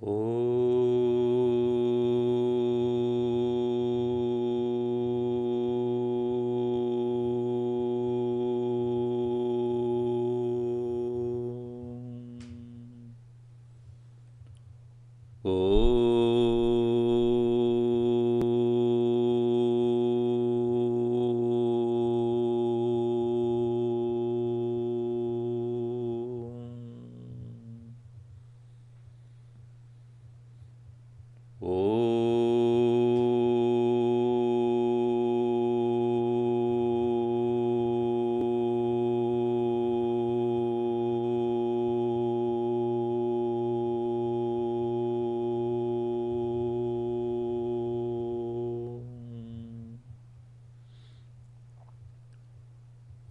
Oh.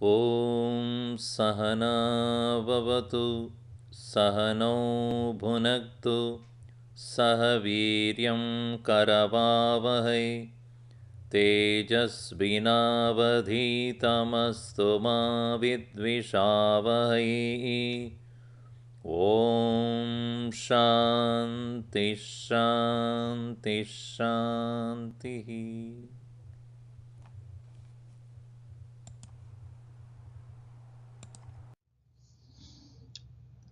ॐ सहना भवतु सहनौ भुनक्तु सह वीर्यं करवावहै तेजस्विनावधीतमस्तु मा विद्विषावहै ॐ शान्ति शान्ति शान्तिः।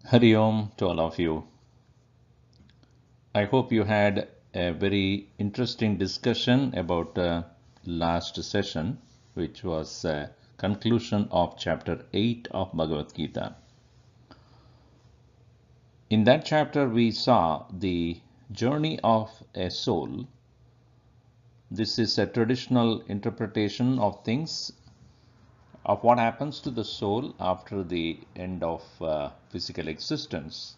Hari Om to all of you. I hope you had a very interesting discussion about last session, which was conclusion of chapter 8 of Bhagavad-Gita. In that chapter, we saw the journey of a soul. This is a traditional interpretation of things, of what happens to the soul after the end of physical existence.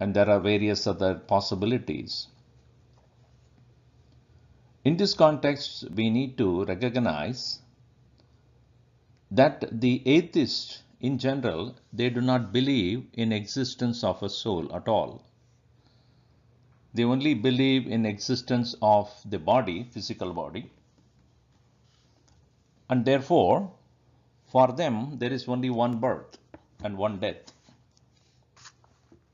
And there are various other possibilities. In this context, we need to recognize that the atheists in general, they do not believe in existence of a soul at all. They only believe in existence of the body, physical body. And therefore, for them, there is only one birth and one death.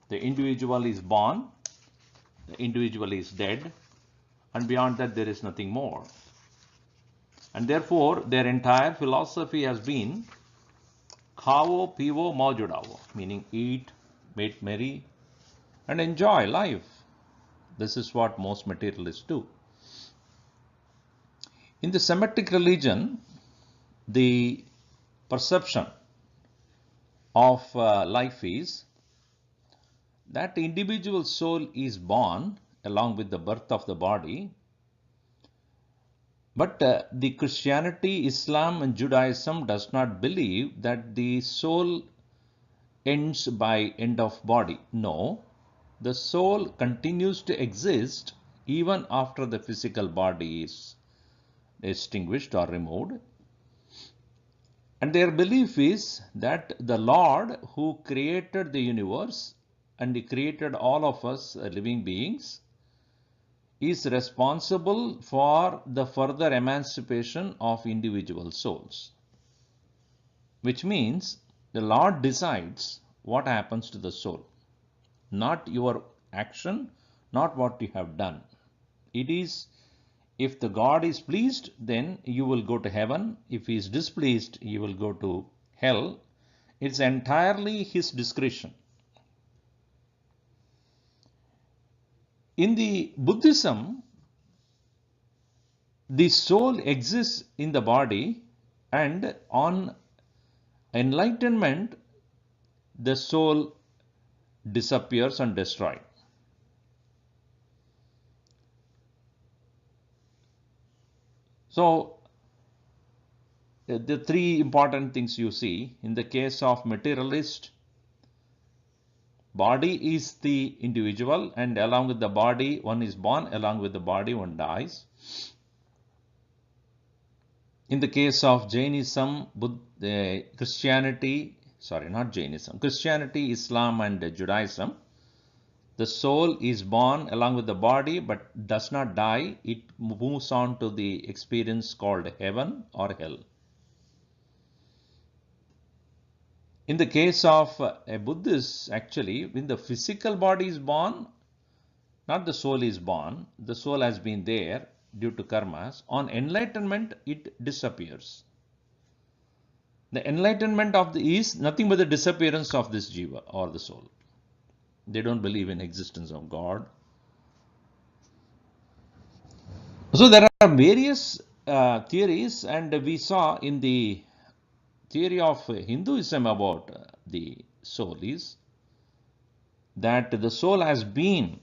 The individual is born, the individual is dead, and beyond that there is nothing more. And therefore, their entire philosophy has been Khavo, pivo, maujudavo, meaning eat, make merry, and enjoy life. This is what most materialists do. In the Semitic religion, the perception of life is that the individual soul is born along with the birth of the body. But the Christianity, Islam, and Judaism does not believe that the soul ends by end of body. No, the soul continues to exist even after the physical body is extinguished or removed. And their belief is that the Lord who created the universe and he created all of us living beings is responsible for the further emancipation of individual souls. Which means the Lord decides what happens to the soul. Not your action, not what you have done. It is, if the God is pleased, then you will go to heaven. If he is displeased, you will go to hell. It's entirely his discretion. In the Buddhism, the soul exists in the body, and on enlightenment, the soul disappears and destroyed. So, the three important things you see in the case of materialist, body is the individual, and along with the body, one is born, along with the body, one dies. In the case of Jainism, Christianity, Islam, and Judaism, the soul is born along with the body but does not die. It moves on to the experience called heaven or hell. In the case of a Buddhist, actually, when the physical body is born, Not the soul is born, the soul has been there due to karmas. On enlightenment, it disappears. The enlightenment of the is nothing but the disappearance of this jiva or the soul. They don't believe in existence of God. So there are various theories, and we saw in the theory of Hinduism about the soul is that the soul has been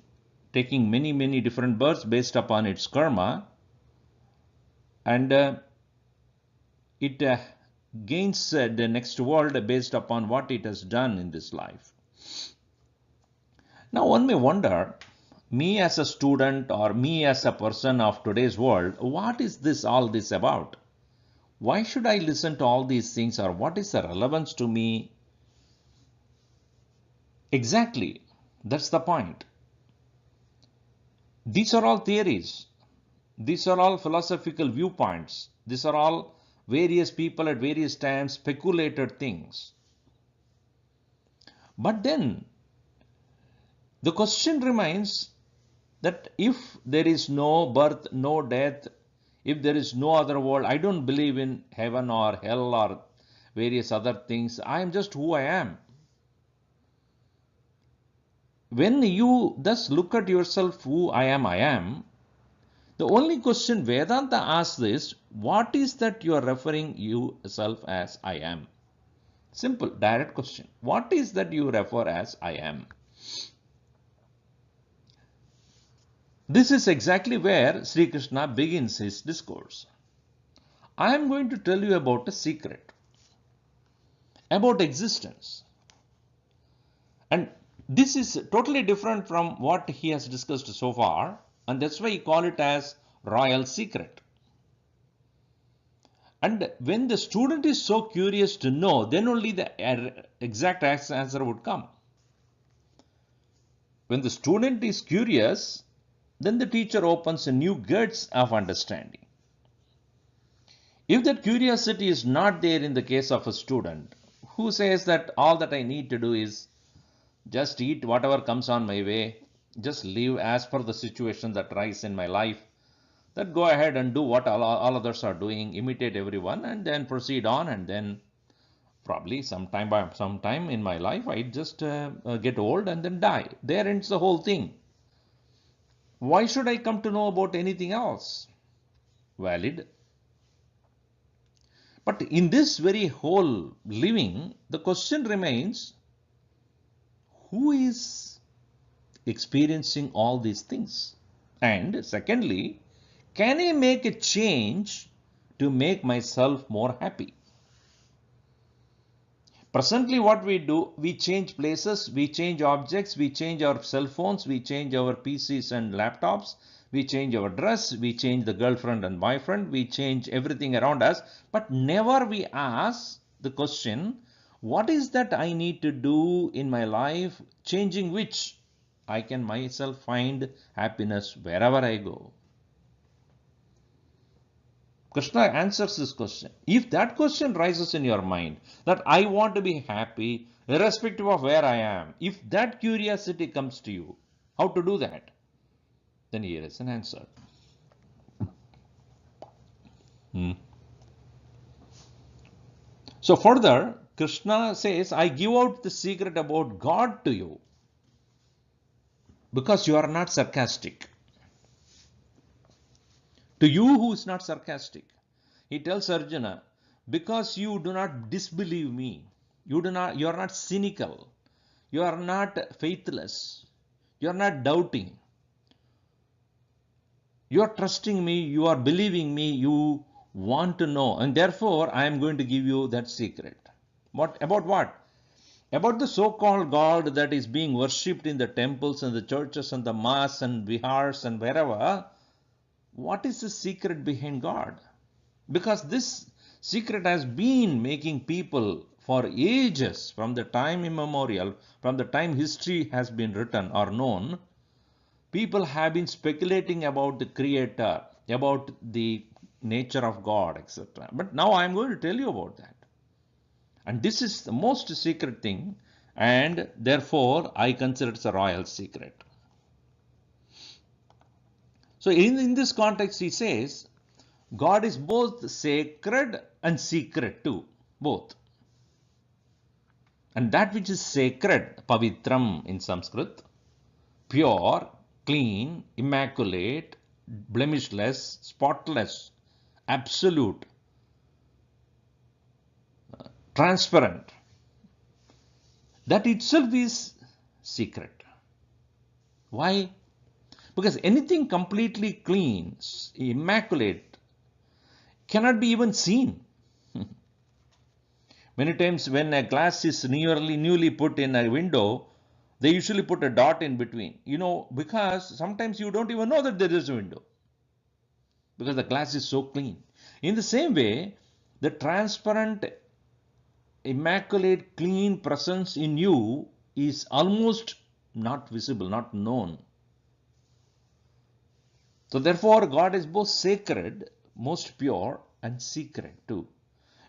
taking many different births based upon its karma, and it gains the next world based upon what it has done in this life. Now one may wonder, me as a student or me as a person of today's world, what is this all this about? Why should I listen to all these things, or what is the relevance to me? Exactly, that's the point. These are all theories. These are all philosophical viewpoints. These are all various people at various times speculated things. But then the question remains that if there is no birth, no death, if there is no other world, I don't believe in heaven or hell or various other things. I am just who I am. When you thus look at yourself, who I am, the only question Vedanta asks is, what is that you are referring yourself as I am? Simple, direct question. What is that you refer as I am? This is exactly where Sri Krishna begins his discourse. I am going to tell you about a secret, about existence. And this is totally different from what he has discussed so far, and that's why he call it as royal secret. And when the student is so curious to know, then only the exact answer would come. When the student is curious, then the teacher opens a new gates of understanding. If that curiosity is not there in the case of a student who says that all that I need to do is just eat whatever comes on my way, just live as per the situation that rise in my life, that go ahead and do what all others are doing, imitate everyone, and then proceed on, and then probably sometime in my life I just get old and then die. There ends the whole thing. Why should I come to know about anything else? Valid. But in this very whole living, the question remains, who is experiencing all these things? And secondly, can I make a change to make myself more happy? Presently what we do, we change places, we change objects, we change our cell phones, we change our PCs and laptops, we change our dress, we change the girlfriend and boyfriend, we change everything around us, but never we ask the question, what is that I need to do in my life, changing which I can myself find happiness wherever I go? Krishna answers this question. If that question rises in your mind, that I want to be happy irrespective of where I am, if that curiosity comes to you, how to do that? Then here is an answer. So further, Krishna says, I give out the secret about God to you because you are not sarcastic. To you who is not sarcastic, he tells Arjuna, because you do not disbelieve me, you are not cynical, you are not faithless, you are not doubting, you are trusting me, you are believing me, you want to know, and therefore I am going to give you that secret. About what? About the so-called God that is being worshipped in the temples and the churches and the mosques and vihars and wherever. What is the secret behind God? Because this secret has been making people for ages, from the time immemorial, from the time history has been written or known, people have been speculating about the Creator, about the nature of God, etc. But now I am going to tell you about that. And this is the most secret thing, and therefore I consider it a royal secret. So in this context, he says, God is both sacred and secret too, both. And that which is sacred, pavitram in Sanskrit, pure, clean, immaculate, blemishless, spotless, absolute, transparent, that itself is secret. Why? Because anything completely clean, immaculate, cannot be even seen. Many times when a glass is newly put in a window, they usually put a dot in between. Because sometimes you don't even know that there is a window. Because the glass is so clean. In the same way, the transparent, immaculate, clean presence in you is almost not visible, not known. So therefore, God is both sacred, most pure, and secret too.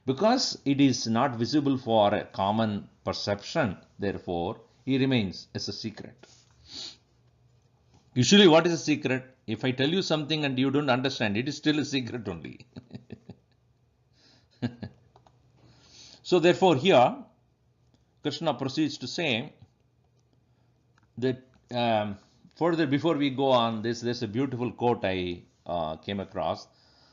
Because it is not visible for a common perception, therefore, he remains as a secret. Usually, what is a secret? If I tell you something and you don't understand, it is still a secret only. So therefore, here, Krishna proceeds to say that further, before we go on, there's a beautiful quote I came across.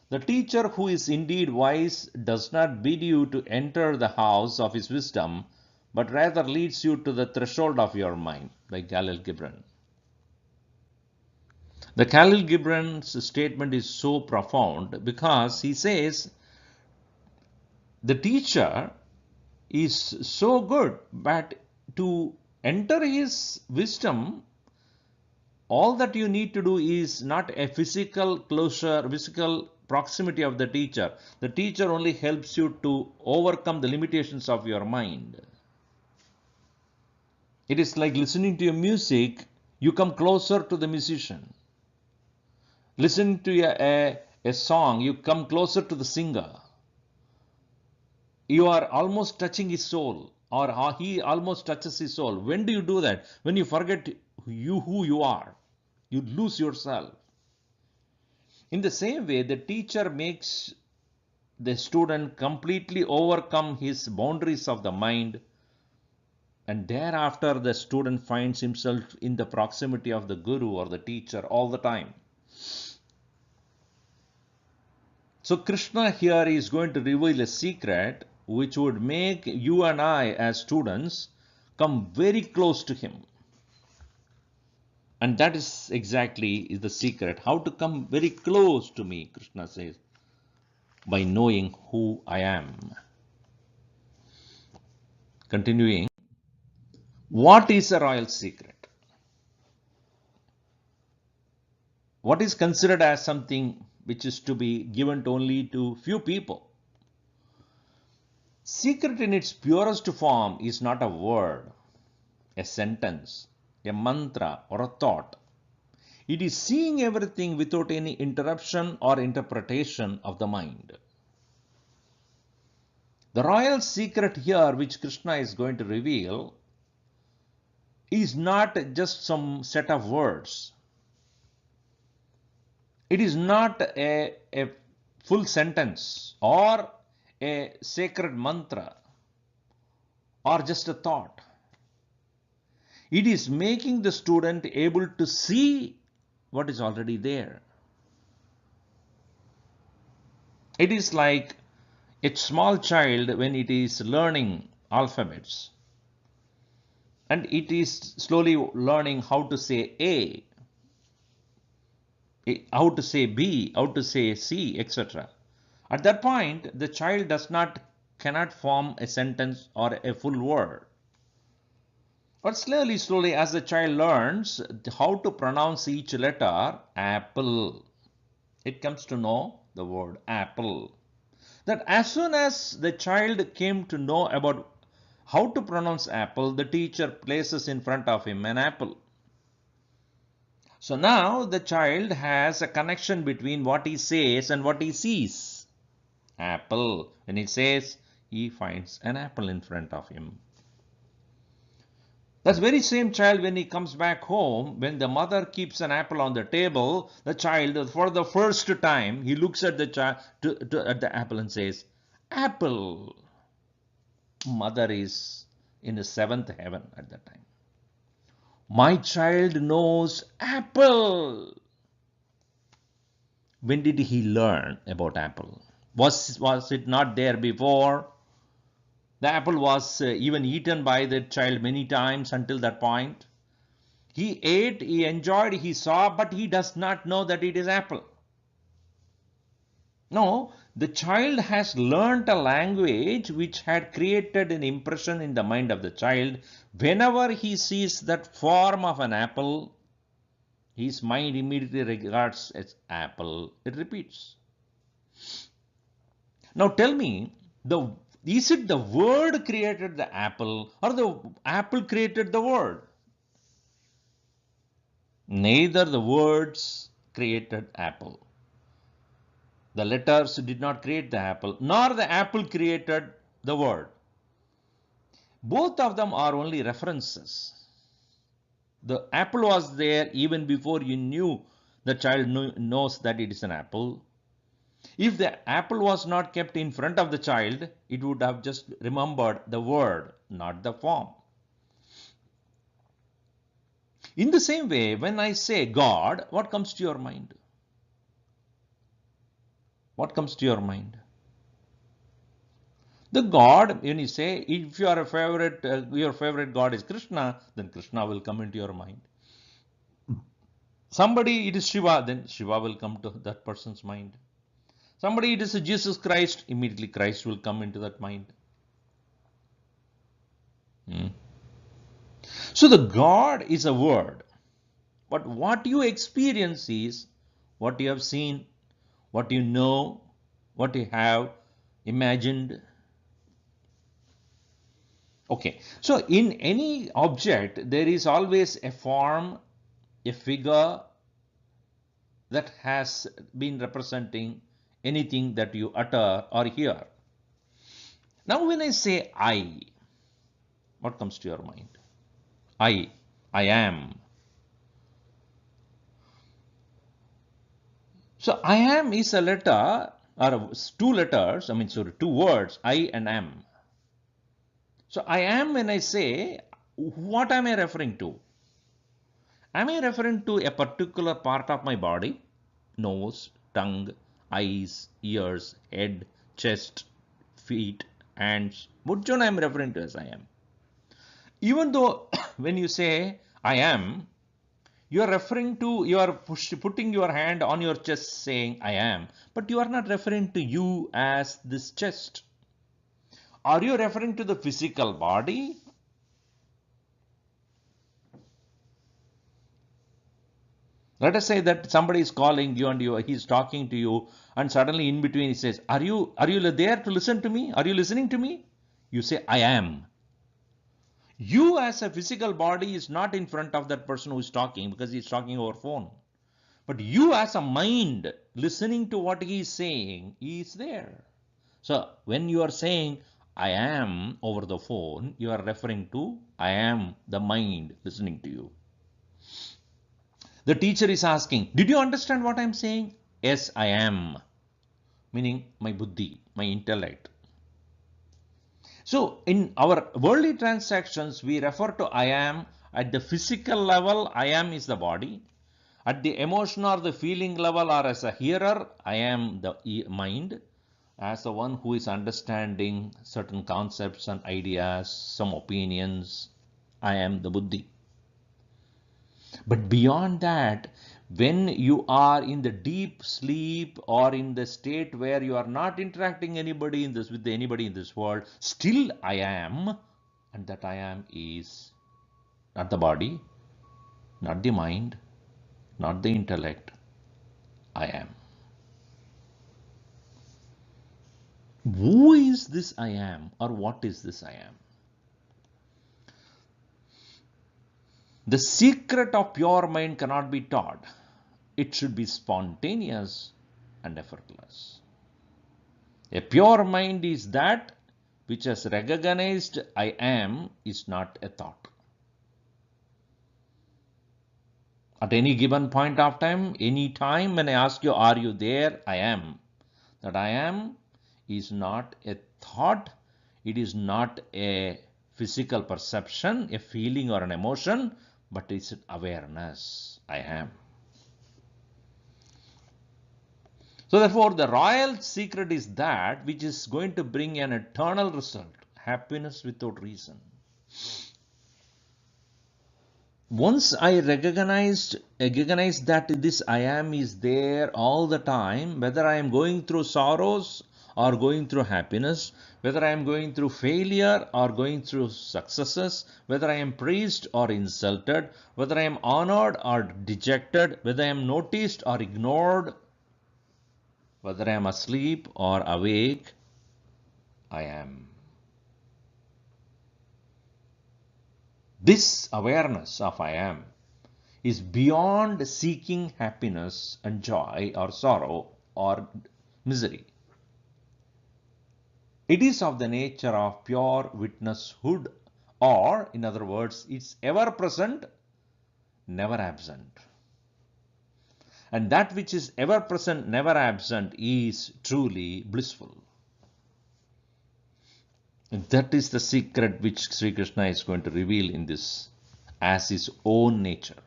The teacher who is indeed wise does not bid you to enter the house of his wisdom, but rather leads you to the threshold of your mind, by Khalil Gibran. The Khalil Gibran's statement is so profound because he says the teacher is so good, but to enter his wisdom, all that you need to do is not a physical closure, physical proximity of the teacher. The teacher only helps you to overcome the limitations of your mind. It is like listening to your music, you come closer to the musician. Listening to a song, you come closer to the singer. You are almost touching his soul, or he almost touches his soul. When do you do that? When you forget who you are. You lose yourself. In the same way, the teacher makes the student completely overcome his boundaries of the mind, and thereafter the student finds himself in the proximity of the guru or the teacher all the time. So Krishna here is going to reveal a secret which would make you and I as students come very close to him. And that is exactly the secret. How to come very close to me, Krishna says, by knowing who I am. Continuing, what is a royal secret? What is considered as something which is to be given only to few people? Secret in its purest form is not a word, a sentence, a mantra, or a thought. It is seeing everything without any interruption or interpretation of the mind. The royal secret here, which Krishna is going to reveal, is not just some set of words. It is not a full sentence or a sacred mantra or just a thought. It is making the student able to see what is already there. It is like a small child when it is learning alphabets and it is slowly learning how to say A, how to say B, how to say C, etc. At that point, the child cannot form a sentence or a full word. But slowly, as the child learns how to pronounce each letter, apple, it comes to know the word apple. That as soon as the child came to know about how to pronounce apple, the teacher places in front of him an apple. So now the child has a connection between what he says and what he sees. Apple. When he says, he finds an apple in front of him. That very same child, when he comes back home, when the mother keeps an apple on the table, the child, for the first time, he looks at the child at the apple and says, "Apple." Mother is in the seventh heaven at that time. My child knows apple. When did he learn about apple? Was it not there before? The apple was even eaten by the child many times until that point. He ate, he enjoyed, he saw, but he does not know that it is apple. No, the child has learnt a language which had created an impression in the mind of the child. Whenever he sees that form of an apple, his mind immediately regards as apple. It repeats. Now tell me, is it the word created the apple or the apple created the word? Neither the words created apple. The letters did not create the apple, nor the apple created the word. Both of them are only references. The apple was there even before you knew the child knows that it is an apple. If the apple was not kept in front of the child, it would have just remembered the word, not the form. In the same way, when I say God, what comes to your mind? What comes to your mind? The God, when you say, if you are your favorite God is Krishna, then Krishna will come into your mind. Somebody, it is Shiva, then Shiva will come to that person's mind. Somebody, it is Jesus Christ, immediately Christ will come into that mind. So the God is a word. But what you experience is what you have seen, what you know, what you have imagined. Okay, so in any object, there is always a form, a figure that has been representing anything that you utter or hear. Now, when I say I, what comes to your mind? I am. So I am is a letter or two letters, two words, I and am. So I am, when I say, what am I referring to? Am I referring to a particular part of my body? Nose, tongue, eyes, ears, head, chest, feet, hands. Which one I am referring to as I am? Even though when you say I am, you are referring to, you are putting your hand on your chest saying I am, but you are not referring to you as this chest. Are you referring to the physical body? Let us say that somebody is calling you and he is talking to you, and suddenly in between he says, are you there to listen to me? Are you listening to me? You say, I am. You as a physical body is not in front of that person who is talking because he is talking over phone. But you as a mind listening to what he is saying, he is there. So when you are saying I am over the phone, you are referring to I am the mind listening to you. The teacher is asking, did you understand what I am saying? Yes, I am. Meaning my buddhi, my intellect. So in our worldly transactions, we refer to I am at the physical level. I am is the body. At the emotional or the feeling level, or as a hearer, I am the mind. As the one who is understanding certain concepts and ideas, some opinions, I am the buddhi. But beyond that, when you are in the deep sleep or in the state where you are not interacting with anybody in this world, still I am, and that I am is not the body, not the mind, not the intellect. I am. Who is this I am, or what is this I am? The secret of pure mind cannot be taught. It should be spontaneous and effortless. A pure mind is that which has recognized I am is not a thought. At any given point of time, any time when I ask you, are you there? I am. That I am is not a thought, it is not a physical perception, a feeling or an emotion, but it's awareness. I am. So therefore, the royal secret is that which is going to bring an eternal result, happiness without reason. Once I recognize that this I am is there all the time, whether I am going through sorrows or going through happiness, whether I am going through failure or going through successes, whether I am praised or insulted, whether I am honored or dejected, whether I am noticed or ignored, whether I am asleep or awake, I am. This awareness of I am is beyond seeking happiness and joy or sorrow or misery. It is of the nature of pure witnesshood, or in other words, it's ever present, never absent. And that which is ever present, never absent is truly blissful. And that is the secret which Sri Krishna is going to reveal in this as his own nature.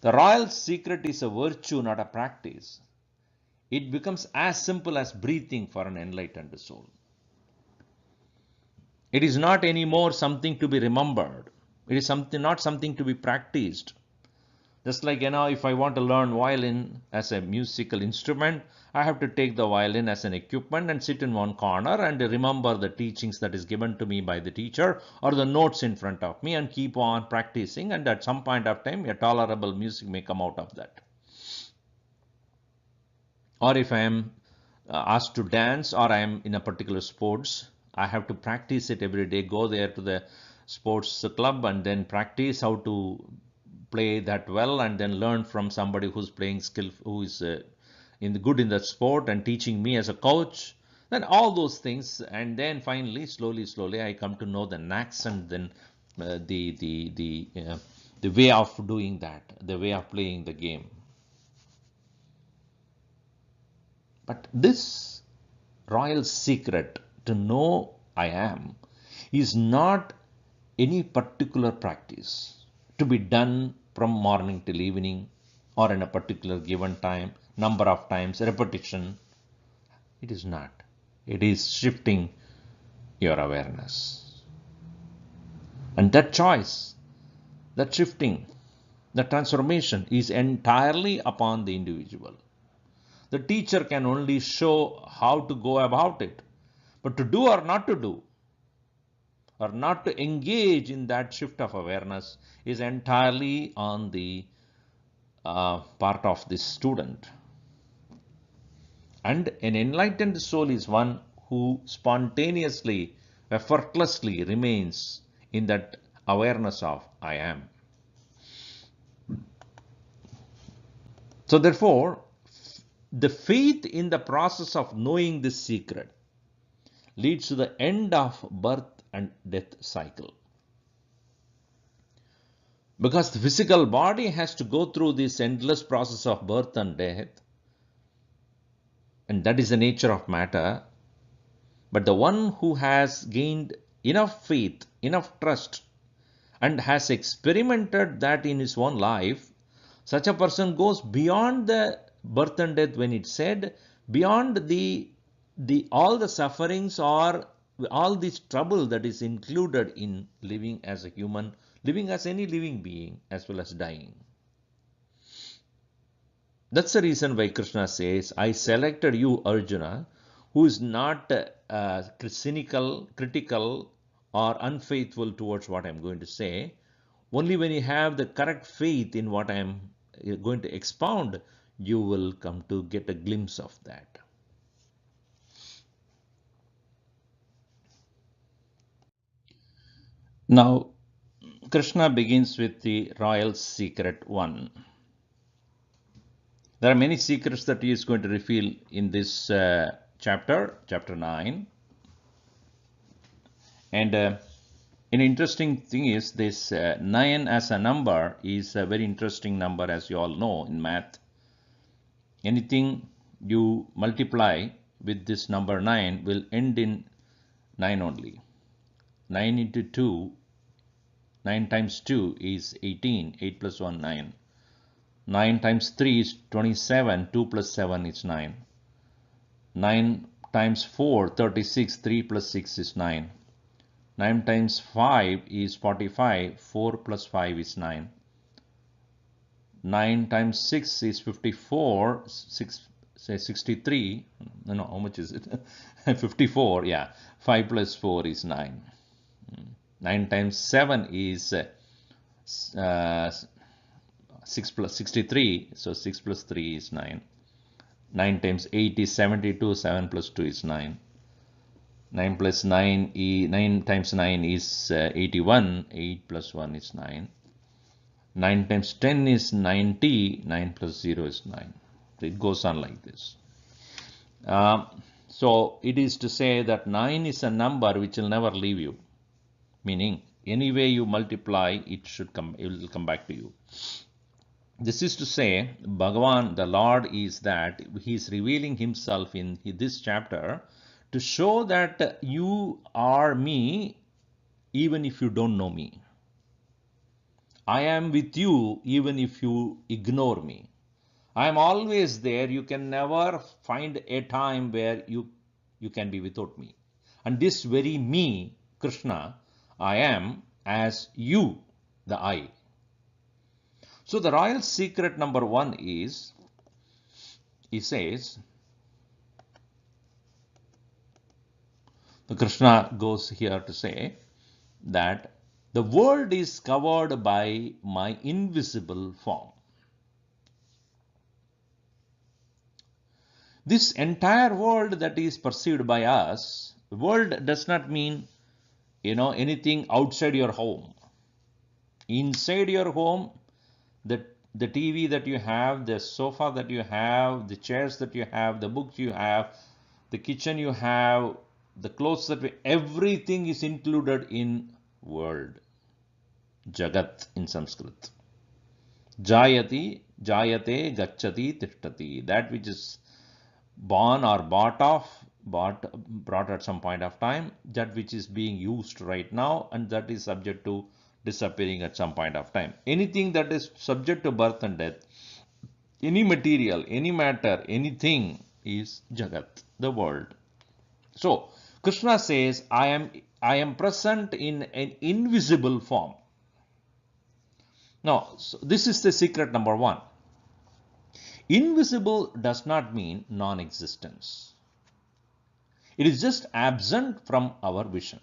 The royal secret is a virtue, not a practice. It becomes as simple as breathing for an enlightened soul. It is not anymore something to be remembered. It is not something to be practiced. Just like, if I want to learn violin as a musical instrument, I have to take the violin as an equipment and sit in one corner and remember the teachings that is given to me by the teacher or the notes in front of me and keep on practicing, and at some point of time a tolerable music may come out of that. Or if I am asked to dance or I am in a particular sports, I have to practice it every day, go there to the sports club and then practice how to play that well, and then learn from somebody who's playing skill, who is good in that sport and teaching me as a coach. Then all those things, and then finally slowly I come to know the knacks, and then the way of doing that, the way of playing the game. But this royal secret to know I am is not any particular practice to be done from morning till evening or in a particular given time, number of times, repetition. It is not. It is shifting your awareness. And that choice, that shifting, the transformation is entirely upon the individual. The teacher can only show how to go about it, but to do or not to do, or not to engage in that shift of awareness, is entirely on the part of this student. And an enlightened soul is one who spontaneously, effortlessly remains in that awareness of I am. So therefore, the faith in the process of knowing this secret leads to the end of birth and death cycle. Because the physical body has to go through this endless process of birth and death, and that is the nature of matter. But the one who has gained enough faith, enough trust, and has experimented that in his own life, such a person goes beyond the birth and death, when it's said, beyond all the sufferings or all this trouble that is included in living as a human, living as any living being, as well as dying. That's the reason why Krishna says, I selected you, Arjuna, who is not cynical, critical, or unfaithful towards what I'm going to say. Only when you have the correct faith in what I'm going to expound, you will come to get a glimpse of that. Now, Krishna begins with the royal secret 1. There are many secrets that he is going to reveal in this chapter 9. And An interesting thing is this 9 as a number is a very interesting number, as you all know in math. Anything you multiply with this number 9 will end in 9 only. 9 into 2, 9 times 2 is 18, 8 plus 1, 9. 9 times 3 is 27, 2 plus 7 is 9. 9 times 4, 36, 3 plus 6 is 9. 9 times 5 is 45, 4 plus 5 is 9. 9 times 6 is 54, 63, no, how much is it? 54, yeah, 5 plus 4 is 9. 9 times 7 is 6 plus 63, so 6 plus 3 is 9. 9 times 8 is 72, 7 plus 2 is 9. 9 plus 9 is 9 times 9 is 81, 8 plus 1 is 9. 9 times 10 is 90, 9 plus 0 is 9. So it goes on like this. So it is to say that 9 is a number which will never leave you. Meaning, any way you multiply, it will come back to you. This is to say, Bhagavan, the Lord, is that he is revealing himself in this chapter to show that you are me even if you don't know me. I am with you even if you ignore me. I am always there. You can never find a time where you can be without me. And this very me, Krishna, I am as you, the I. So the royal secret number 1 is, he says, Krishna goes here to say that the world is covered by my invisible form. This entire world that is perceived by us, world does not mean, anything outside your home. Inside your home, the TV that you have, the sofa that you have, the chairs that you have, the books you have, the kitchen you have, the clothes everything is included in world. Jagat in Sanskrit. Jayati, jayate, gacchati, tishtati. That which is born or brought at some point of time, that which is being used right now, and that is subject to disappearing at some point of time. Anything that is subject to birth and death, any material, any matter, anything is Jagat, the world. So Krishna says, I am present in an invisible form. Now, so this is the secret number 1. Invisible does not mean non-existence. It is just absent from our vision.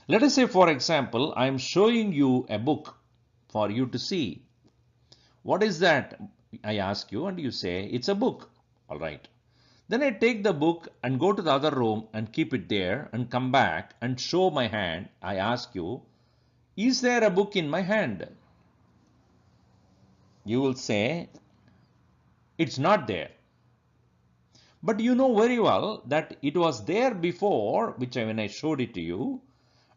Let us say, for example, I am showing you a book for you to see. What is that? I ask you, and you say, it's a book. All right. Then I take the book and go to the other room and keep it there and come back and show my hand. I ask you, is there a book in my hand? You will say, it's not there. But you know very well that it was there before, when I showed it to you.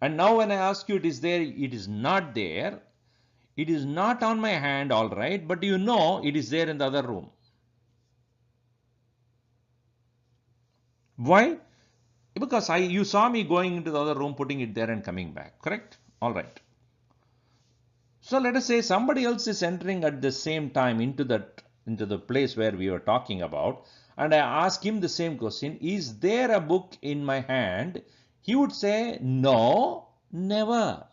And now when I ask you it is there, it is not there. It is not on my hand, all right, but you know it is there in the other room. Why? Because you saw me going into the other room, putting it there and coming back, correct? All right. So let us say somebody else is entering at the same time into the place where we were talking about, and I ask him the same question, is there a book in my hand? He would say, no, never.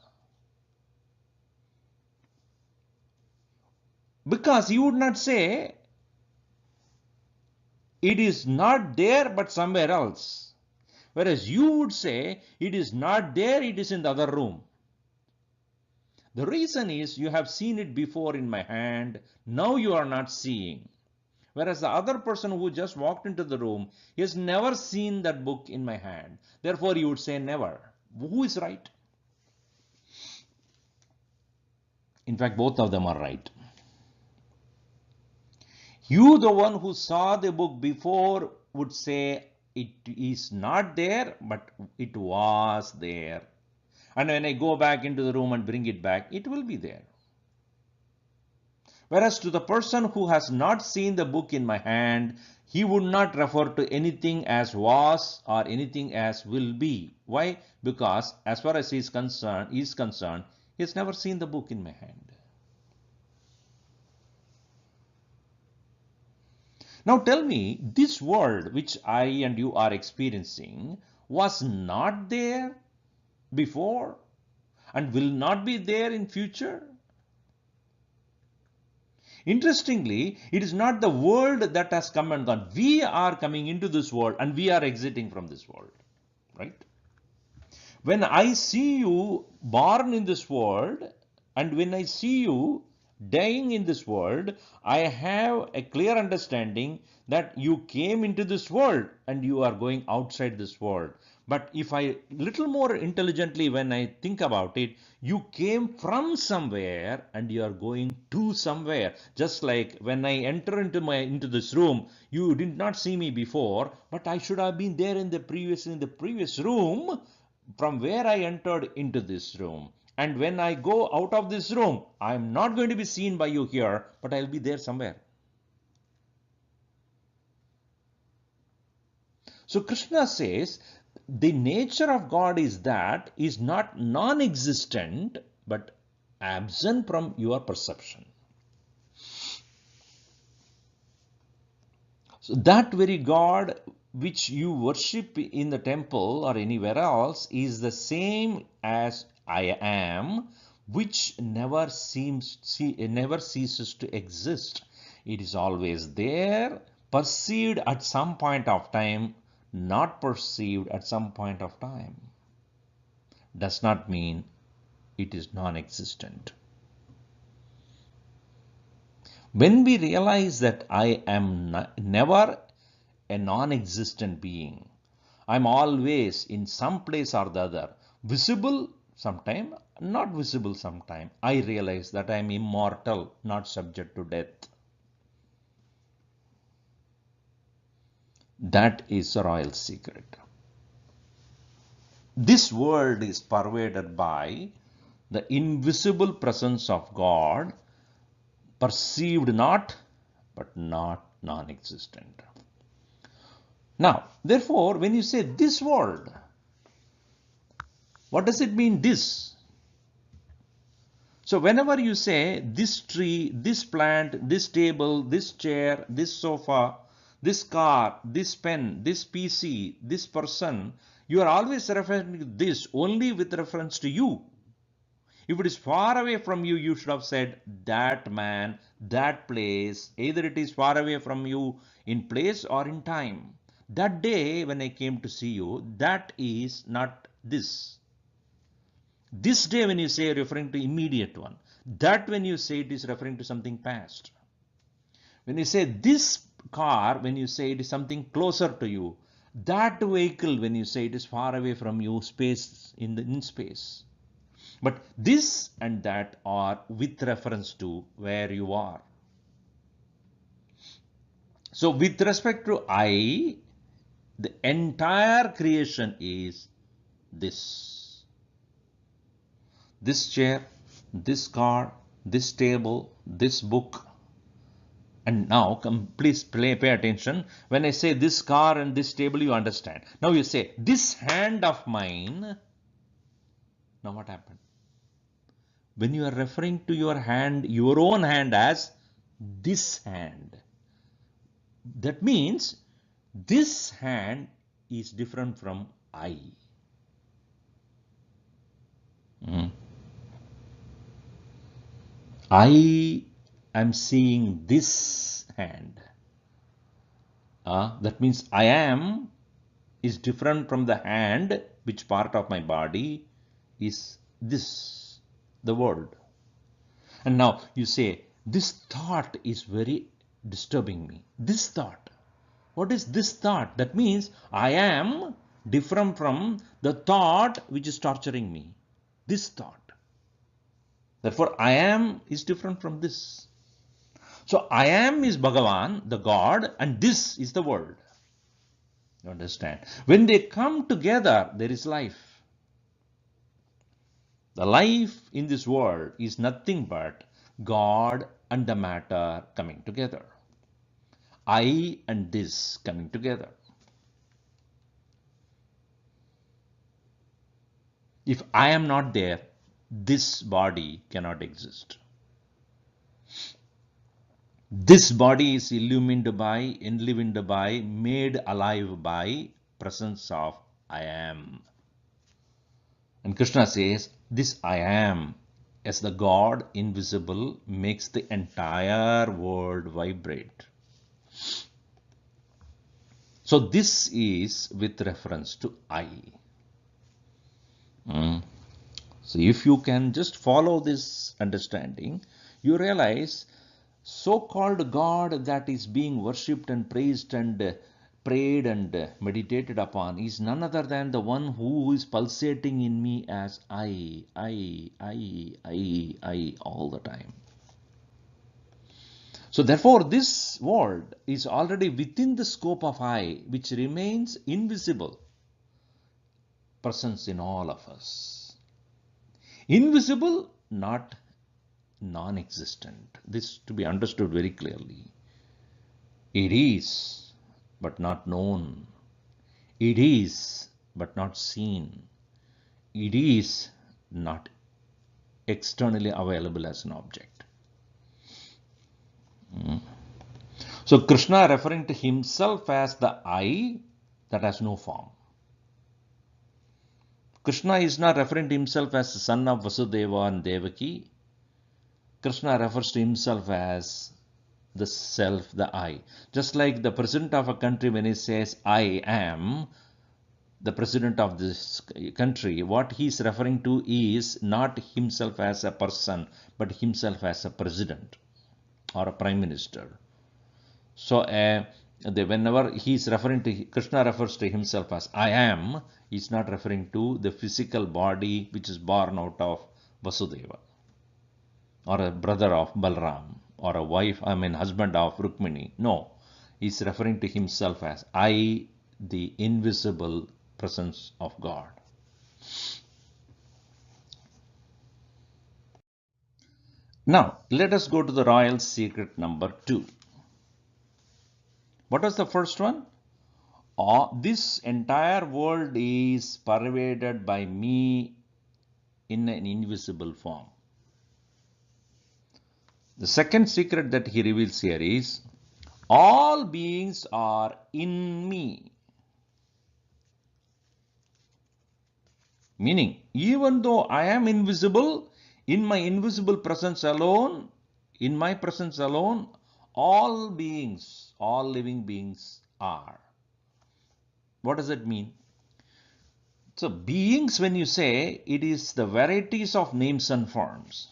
Because he would not say, it is not there but somewhere else. Whereas you would say, it is not there, it is in the other room. The reason is you have seen it before in my hand, now you are not seeing. Whereas the other person who just walked into the room, he has never seen that book in my hand. Therefore, you would say never. Who is right? In fact, both of them are right. You, the one who saw the book before, would say it is not there, but it was there. And when I go back into the room and bring it back, it will be there. Whereas to the person who has not seen the book in my hand, he would not refer to anything as was or anything as will be. Why? Because as far as he is concerned, he has never seen the book in my hand. Now tell me, this world which I and you are experiencing was not there before and will not be there in future? Interestingly, it is not the world that has come and gone. We are coming into this world and we are exiting from this world, right? When I see you born in this world and when I see you dying in this world, I have a clear understanding that you came into this world and you are going outside this world. But if I little more intelligently, when I think about it, you came from somewhere and you are going to somewhere. Just like when I enter into this room, you did not see me before, but I should have been there in the previous room from where I entered into this room. And when I go out of this room, I am not going to be seen by you here, but I will be there somewhere. So Krishna says, the nature of God is that is not non-existent, but absent from your perception. So that very God which you worship in the temple or anywhere else is the same as I am, which never ceases to exist. It is always there, perceived at some point of time, not perceived at some point of time. Does not mean it is non-existent. When we realize that I am never a non-existent being, I'm always in some place or the other, visible sometime, not visible sometime, I realize that I am immortal, not subject to death. That is a royal secret. This world is pervaded by the invisible presence of God, perceived not, but not non-existent. Now, therefore, when you say this world, what does it mean, this? So whenever you say this tree, this plant, this table, this chair, this sofa, this car, this pen, this PC, this person, you are always referring to this only with reference to you. If it is far away from you, you should have said that man, that place. Either it is far away from you in place or in time. That day when I came to see you, that is not this. This day when you say referring to immediate one. That when you say it is referring to something past. When you say this car, when you say it is something closer to you. That vehicle when you say it is far away from you, space in space. But this and that are with reference to where you are. So with respect to I, the entire creation is this. This chair, this car, this table, this book. And now, please pay attention. When I say this car and this table, you understand. Now you say, this hand of mine. Now what happened? When you are referring to your hand, your own hand as this hand, that means this hand is different from I. I am seeing this hand. That means I am is different from the hand, which part of my body is this, the world. And now you say, this thought is very disturbing me. This thought. What is this thought? That means I am different from the thought which is torturing me. This thought. Therefore, I am is different from this. So, I am is Bhagavan, the God, and this is the world. You understand? When they come together, there is life. The life in this world is nothing but God and the matter coming together. I and this coming together. If I am not there, this body cannot exist. This body is illumined by, enlivened by, made alive by presence of I am. And Krishna says, this I am, as the God invisible, makes the entire world vibrate. So this is with reference to I. So if you can just follow this understanding, you realize so-called God that is being worshipped and praised and prayed and meditated upon is none other than the one who is pulsating in me as I all the time. So therefore this world is already within the scope of I, which remains invisible presence in all of us. Invisible, not non-existent. This to be understood very clearly. It is, but not known. It is, but not seen. It is not externally available as an object. So Krishna referring to himself as the I that has no form. Krishna is not referring to himself as the son of Vasudeva and Devaki. Krishna refers to himself as the self, the I. Just like the president of a country, when he says, I am the president of this country, what he is referring to is not himself as a person, but himself as a president or a prime minister. So whenever he is referring to, Krishna refers to himself as I am, he is not referring to the physical body which is born out of Vasudeva, or a brother of Balram, or a husband of Rukmini. No, he is referring to himself as I, the invisible presence of God. Now, let us go to the royal secret number 2. What was the first one? This entire world is pervaded by me in an invisible form. The second secret that he reveals here is, all beings are in me. Meaning, even though I am invisible, in my invisible presence alone, in my presence alone, all beings, all living beings are. What does it mean? So beings, when you say, it is the varieties of names and forms.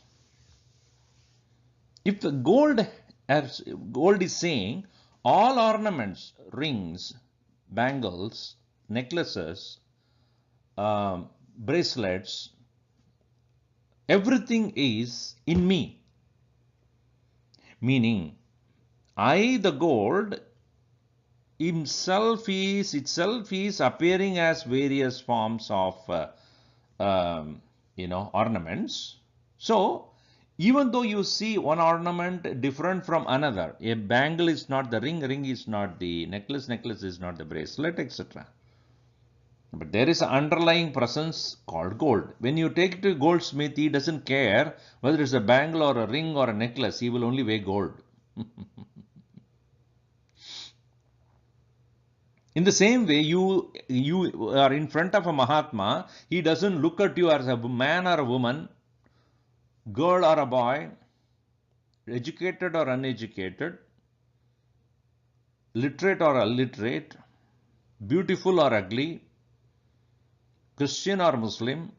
If the gold is saying, all ornaments, rings, bangles, necklaces, bracelets, everything is in me. Meaning, I, the gold, itself is appearing as various forms of ornaments. So even though you see one ornament different from another, a bangle is not the ring, ring is not the necklace, necklace is not the bracelet, etc. But there is an underlying presence called gold. When you take it to a goldsmith, he doesn't care whether it's a bangle or a ring or a necklace, he will only weigh gold. In the same way, you are in front of a Mahatma, he doesn't look at you as a man or a woman, girl or a boy, educated or uneducated, literate or illiterate, beautiful or ugly, Christian or Muslim,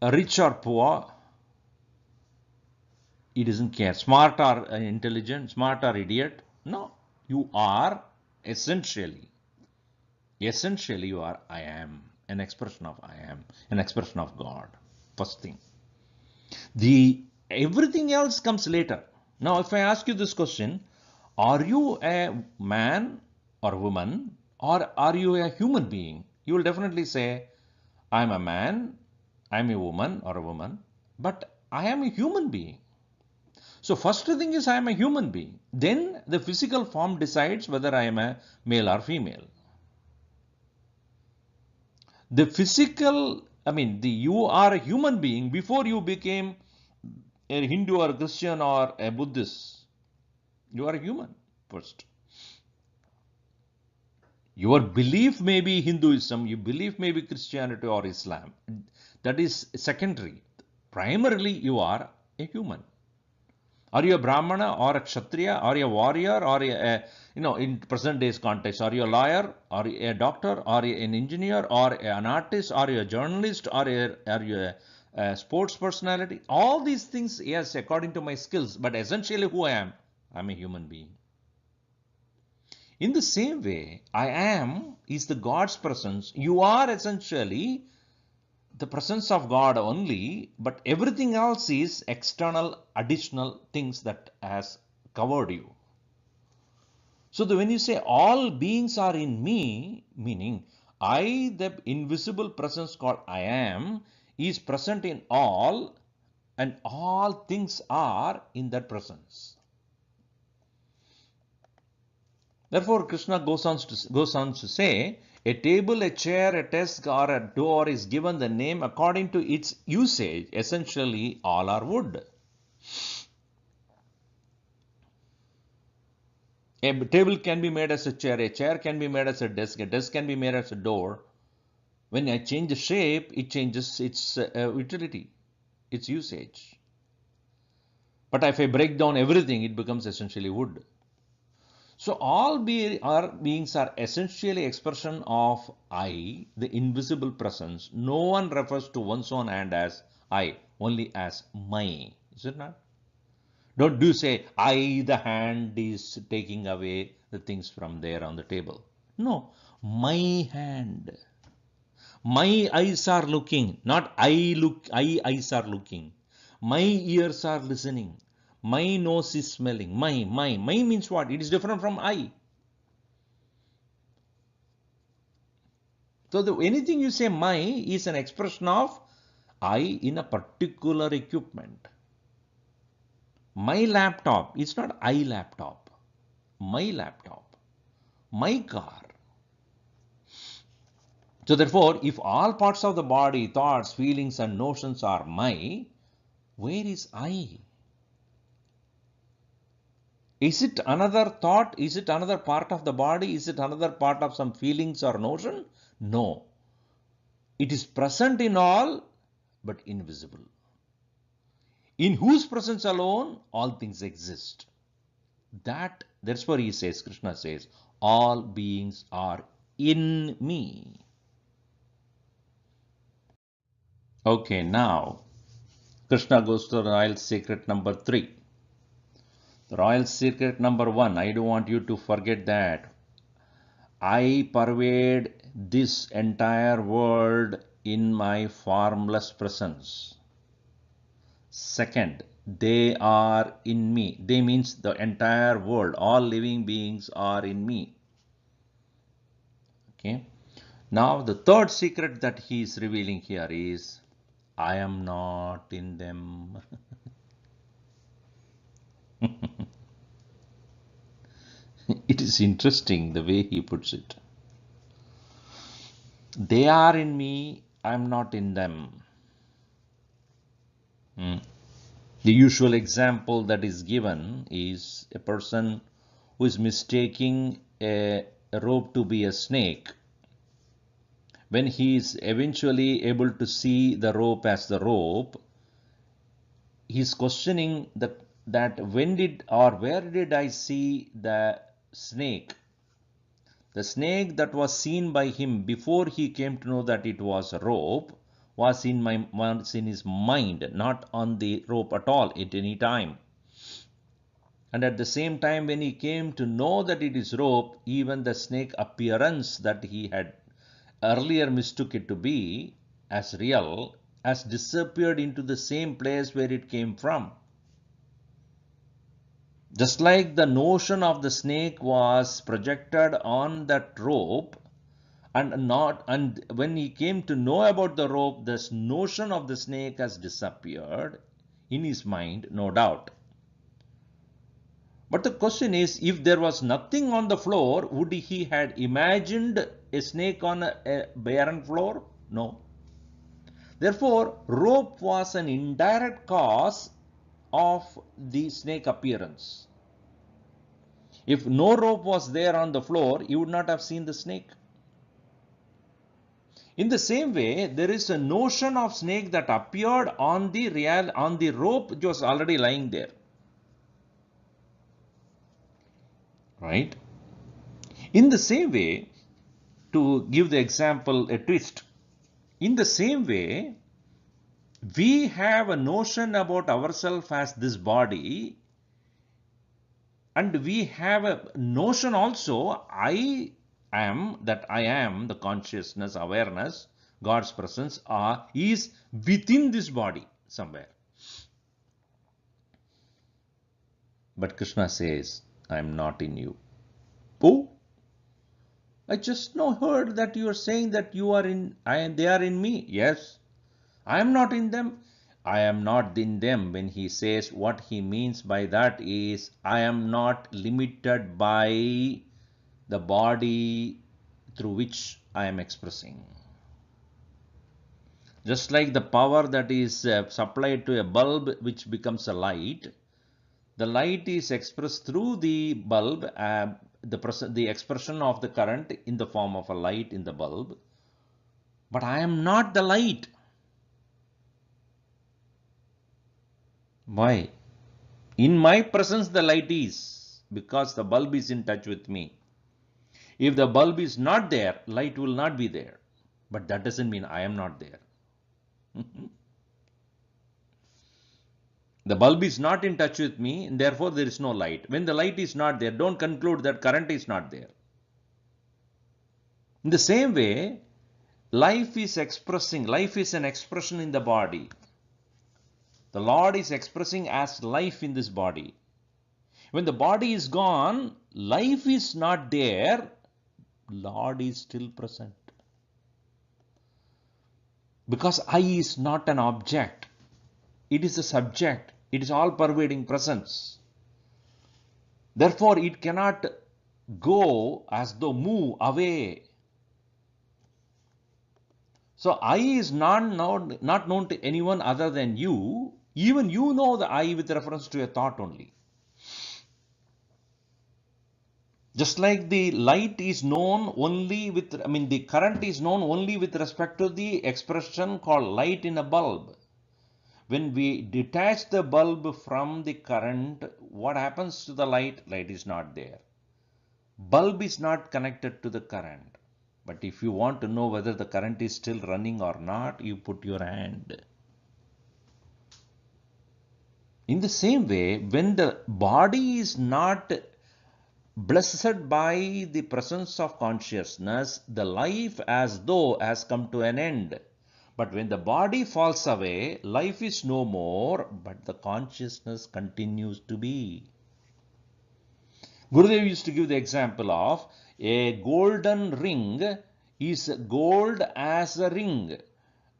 rich or poor. He doesn't care. Smart or intelligent, smart or idiot. No, you are essentially you are I am, an expression of I am, an expression of God. First thing. Everything else comes later. Now, if I ask you this question, are you a man or woman, or are you a human being? You will definitely say, I'm a man, I'm a woman or a woman, but I am a human being. So first thing is I am a human being. Then the physical form decides whether I am a male or female. The physical, you are a human being before you became a Hindu or a Christian or a Buddhist. You are a human first. Your belief may be Hinduism, your belief may be Christianity or Islam. That is secondary. Primarily, you are a human. Are you a Brahmana or a Kshatriya? Are you a warrior or in present days context, are you a lawyer? Are you a doctor? Are you an engineer? Or an artist? Are you a journalist? Are you a sports personality? All these things, yes, according to my skills, but essentially who I am, I'm a human being. In the same way, I am is the God's presence. You are essentially the presence of God only, but everything else is external, additional things that has covered you. So when you say all beings are in me, meaning I, the invisible presence called I am, is present in all, and all things are in that presence. Therefore, Krishna goes on to say, a table, a chair, a desk, or a door is given the name according to its usage. Essentially, all are wood. A table can be made as a chair can be made as a desk can be made as a door. When I change the shape, it changes its utility, its usage. But if I break down everything, it becomes essentially wood. So all beings are essentially expression of I, the invisible presence. No one refers to one's own hand as I, only as my. Is it not? Don't do say I, the hand is taking away the things from there on the table. No, my hand. My eyes are looking, not I eyes are looking. My ears are listening. My nose is smelling. My means what? It is different from I. So anything you say my is an expression of I in a particular equipment. My laptop, it's not I laptop. My laptop. My car. So therefore, if all parts of the body, thoughts, feelings and notions are my, where is I? Is it another thought? Is it another part of the body? Is it another part of some feelings or notion? No. It is present in all, but invisible. In whose presence alone all things exist. That's what he says, Krishna says, all beings are in me. Okay, now Krishna goes to the royal secret number 3. The royal secret number 1, I don't want you to forget that. I pervade this entire world in my formless presence. Second, they are in me. They means the entire world. All living beings are in me. Okay. Now the third secret that he is revealing here is, I am not in them. It is interesting the way he puts it. They are in me, I am not in them. The usual example that is given is a person who is mistaking a rope to be a snake. When he is eventually able to see the rope as the rope, he is questioning that when did or where did I see the snake? The snake that was seen by him before he came to know that it was a rope was in his mind, not on the rope at all at any time. And at the same time, when he came to know that it is rope, even the snake appearance that he had earlier mistook it to be as real has disappeared into the same place where it came from. Just like the notion of the snake was projected on that rope, And when he came to know about the rope, this notion of the snake has disappeared in his mind, no doubt. But the question is, if there was nothing on the floor, would he had imagined a snake on a barren floor? No. Therefore, rope was an indirect cause of the snake appearance. If no rope was there on the floor, you would not have seen the snake. In the same way, there is a notion of snake that appeared on the rope which was already lying there. Right? In the same way, to give the example a twist, in the same way, we have a notion about ourselves as this body, and we have a notion also, I am the consciousness, awareness, God's presence is within this body somewhere. But Krishna says, I am not in you. Oh, I just now heard that you are saying that you are in, they are in me. Yes, I am not in them. I am not in them. When he says, what he means by that is, I am not limited by the body through which I am expressing. Just like the power that is supplied to a bulb which becomes a light, the light is expressed through the bulb, the expression of the current in the form of a light in the bulb. But I am not the light. Why? In my presence the light is, because the bulb is in touch with me. If the bulb is not there, light will not be there. But that doesn't mean I am not there. The bulb is not in touch with me, and therefore there is no light. When the light is not there, don't conclude that current is not there. In the same way, life is an expression in the body. The Lord is expressing as life in this body. When the body is gone, life is not there, Lord is still present. Because I is not an object. It is a subject. It is all pervading presence. Therefore, it cannot go as though move away. So, I is not known to anyone other than you. Even you know the I with reference to a thought only. Just like the light is known only with, the current is known only with respect to the expression called light in a bulb. When we detach the bulb from the current, what happens to the light? Light is not there. Bulb is not connected to the current. But if you want to know whether the current is still running or not, you put your hand. In the same way, when the body is not blessed by the presence of consciousness, the life as though has come to an end. But when the body falls away, life is no more, but the consciousness continues to be. Gurudev used to give the example of a golden ring is gold as a ring.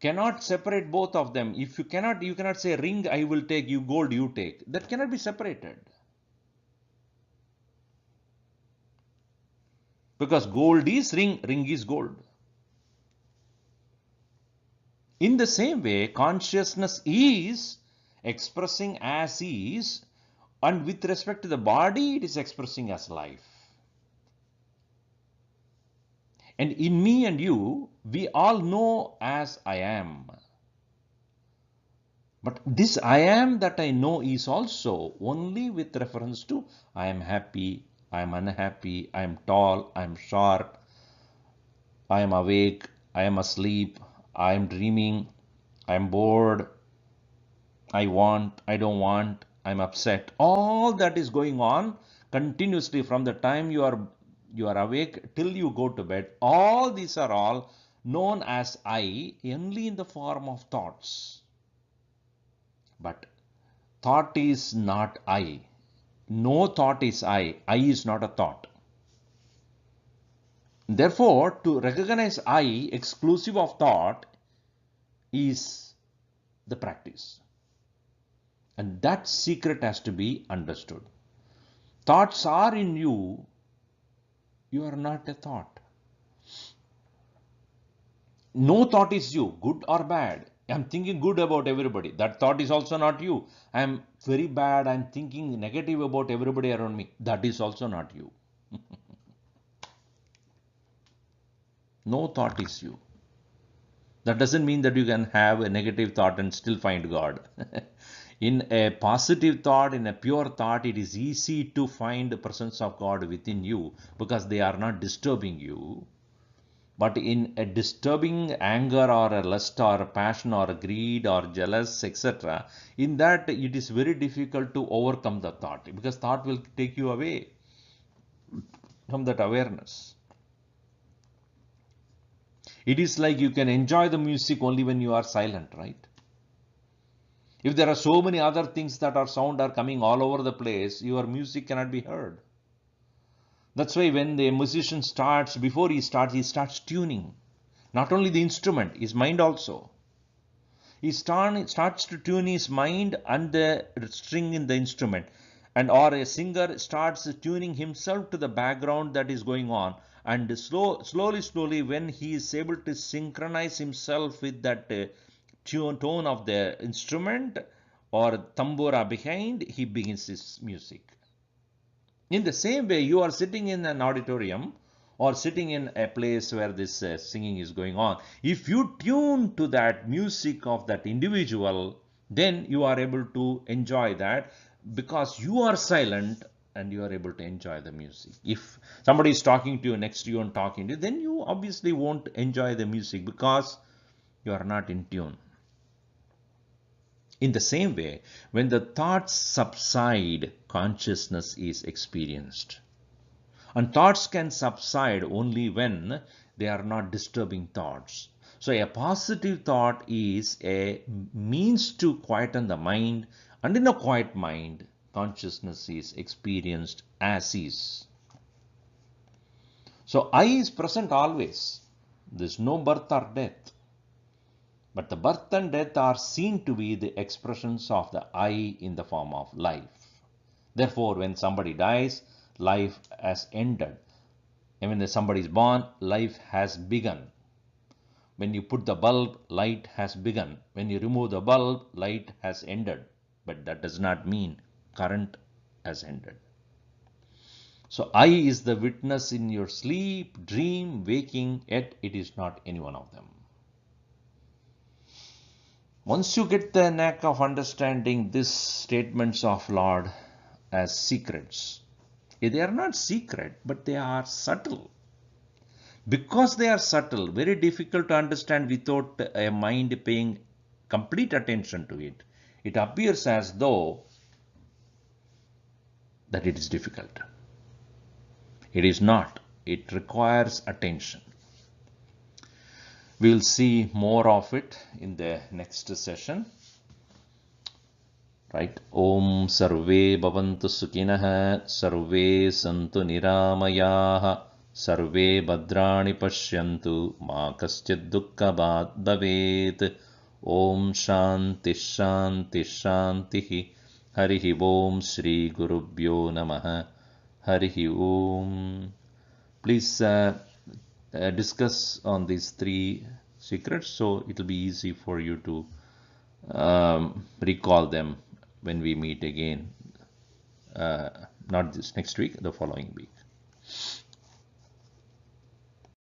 Cannot separate both of them. If you cannot say ring I will take, you gold you take. That cannot be separated. Because gold is ring, ring is gold. In the same way, consciousness is expressing as is, and with respect to the body, it is expressing as life. And in me and you, we all know as I am. But this I am that I know is also only with reference to I am happy, I am unhappy, I am tall, I am short, I am awake, I am asleep, I am dreaming, I am bored, I want, I don't want, I am upset. All that is going on continuously from the time you are awake till you go to bed. All these are all known as I only in the form of thoughts. But thought is not I. No thought is I. I is not a thought. Therefore, to recognize I exclusive of thought is the practice. And that secret has to be understood. Thoughts are in you, you are not a thought. No thought is you, good or bad. I'm thinking good about everybody. That thought is also not you. I'm very bad. I'm thinking negative about everybody around me. That is also not you. No thought is you. That doesn't mean that you can have a negative thought and still find God. In a positive thought, in a pure thought, it is easy to find the presence of God within you because they are not disturbing you. But in a disturbing anger or a lust or a passion or a greed or jealous, etc., in that it is very difficult to overcome the thought because thought will take you away from that awareness. It is like you can enjoy the music only when you are silent, right? If there are so many other things that are sound are coming all over the place, your music cannot be heard. That's why when the musician starts, before he starts tuning. Not only the instrument, his mind also. He starts to tune his mind and the string in the instrument. And or a singer starts tuning himself to the background that is going on. And slowly, when he is able to synchronize himself with that tone of the instrument or tambura behind, he begins his music. In the same way, you are sitting in an auditorium or sitting in a place where this singing is going on. If you tune to that music of that individual, then you are able to enjoy that because you are silent and you are able to enjoy the music. If somebody is talking to you next to you and talking to you, then you obviously won't enjoy the music because you are not in tune. In the same way, when the thoughts subside, consciousness is experienced. And thoughts can subside only when they are not disturbing thoughts. So a positive thought is a means to quieten the mind, and in a quiet mind, consciousness is experienced as is. So I is present always. There is no birth or death. But the birth and death are seen to be the expressions of the I in the form of life. Therefore, when somebody dies, life has ended. And when somebody is born, life has begun. When you put the bulb, light has begun. When you remove the bulb, light has ended. But that does not mean current has ended. So I is the witness in your sleep, dream, waking, yet it is not any one of them. Once you get the knack of understanding these statements of Lord as secrets, they are not secret, but they are subtle. Because they are subtle, very difficult to understand without a mind paying complete attention to it, it appears as though that it is difficult. It is not. It requires attention. We'll see more of it in the next session. Right? Om Sarve Bhavantu Sukhinah Sarve Santu Niramayah Sarve Bhadrani Pashyantu Ma Kaschid Dukkha Bhavet Om Shanti Shanti Shanti Harihi Om Shri Gurubhyo Namaha Harihi Om. Please discuss on these three secrets so it will be easy for you to recall them when we meet again, not this next week, the following week.